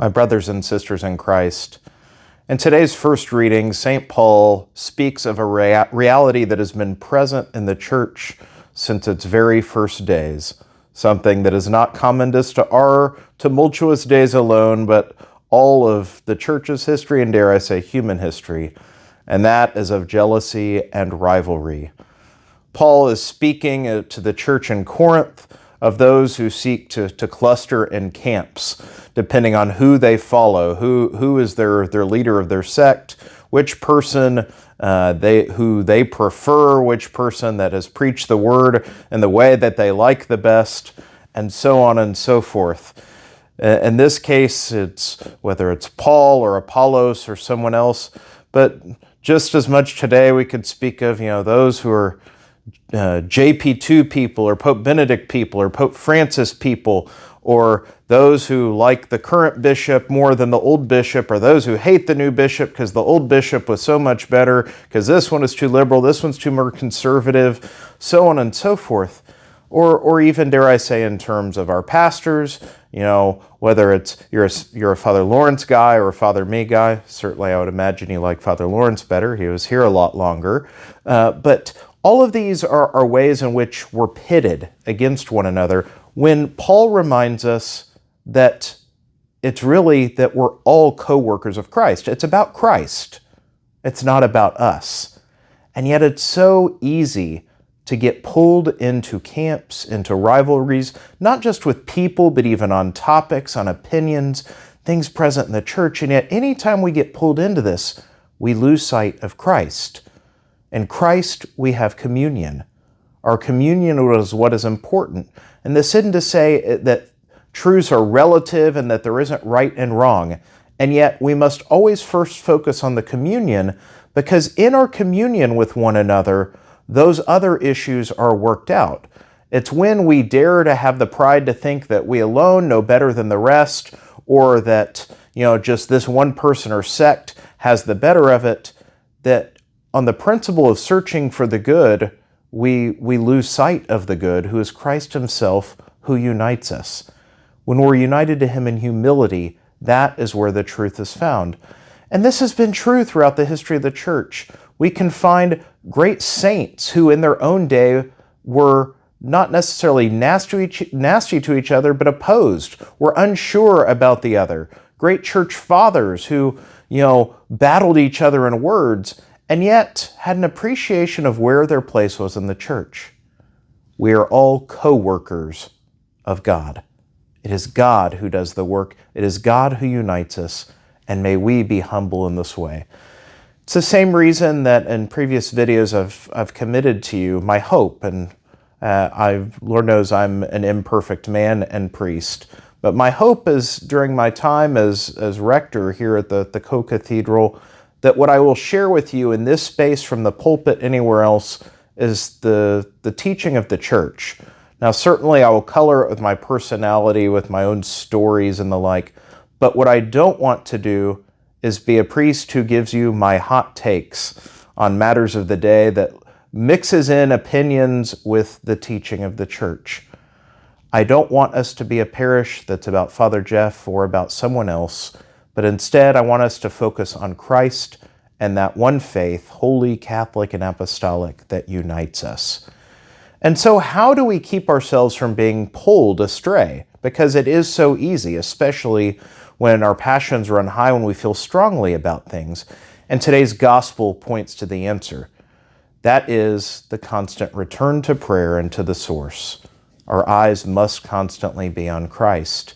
My brothers and sisters in Christ, in today's first reading, St. Paul speaks of a reality that has been present in the church since its very first days, something that is not common just to our tumultuous days alone, but all of the church's history and, dare I say, human history, and that is of jealousy and rivalry. Paul is speaking to the church in Corinth of those who seek to cluster in camps, depending on who they follow, who is their leader of their sect, which person who they prefer, which person that has preached the word in the way that they like the best, and so on and so forth. In this case, whether it's Paul or Apollos or someone else, but just as much today we could speak of, those who are JP2 people or Pope Benedict people or Pope Francis people, or those who like the current bishop more than the old bishop, or those who hate the new bishop because the old bishop was so much better because this one is too liberal, this one's too more conservative, so on and so forth. Or even, dare I say, in terms of our pastors, whether it's you're a Father Lawrence guy or a Father Me guy. Certainly I would imagine you like Father Lawrence better. He was here a lot longer. But all of these are ways in which we're pitted against one another when Paul reminds us that it's really that we're all co-workers of Christ. It's about Christ. It's not about us. And yet it's so easy to get pulled into camps, into rivalries, not just with people, but even on topics, on opinions, things present in the church. And yet anytime we get pulled into this, we lose sight of Christ. In Christ, we have communion. Our communion is what is important. And this isn't to say that truths are relative and that there isn't right and wrong. And yet we must always first focus on the communion, because in our communion with one another, those other issues are worked out. It's when we dare to have the pride to think that we alone know better than the rest, or that, just this one person or sect has the better of it, that on the principle of searching for the good, we lose sight of the good, who is Christ himself, who unites us. When we're united to him in humility, that is where the truth is found. And this has been true throughout the history of the church. We can find great saints who in their own day were not necessarily nasty to each other, but opposed, were unsure about the other. Great church fathers who, battled each other in words, and yet had an appreciation of where their place was in the church. We are all co-workers of God. It is God who does the work. It is God who unites us, and may we be humble in this way. It's the same reason that in previous videos I've committed to you my hope, and Lord knows I'm an imperfect man and priest, but my hope is during my time as rector here at the Co-Cathedral, that what I will share with you in this space from the pulpit anywhere else is the teaching of the church. Now, certainly I will color it with my personality, with my own stories and the like, but what I don't want to do is be a priest who gives you my hot takes on matters of the day that mixes in opinions with the teaching of the church. I don't want us to be a parish that's about Father Jeff or about someone else, but instead, I want us to focus on Christ and that one faith, holy, Catholic, and apostolic, that unites us. And so how do we keep ourselves from being pulled astray? Because it is so easy, especially when our passions run high, when we feel strongly about things. And today's gospel points to the answer. That is the constant return to prayer and to the source. Our eyes must constantly be on Christ.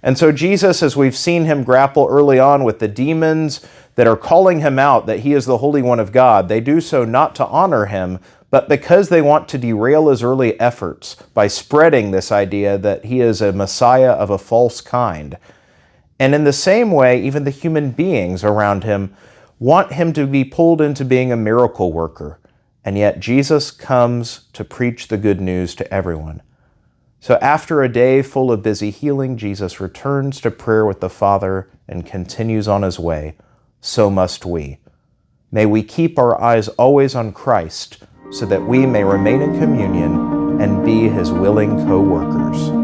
And so Jesus, as we've seen him grapple early on with the demons that are calling him out, that he is the Holy One of God, they do so not to honor him, but because they want to derail his early efforts by spreading this idea that he is a Messiah of a false kind. And in the same way, even the human beings around him want him to be pulled into being a miracle worker. And yet Jesus comes to preach the good news to everyone. So after a day full of busy healing, Jesus returns to prayer with the Father and continues on his way. So must we. May we keep our eyes always on Christ so that we may remain in communion and be his willing co-workers.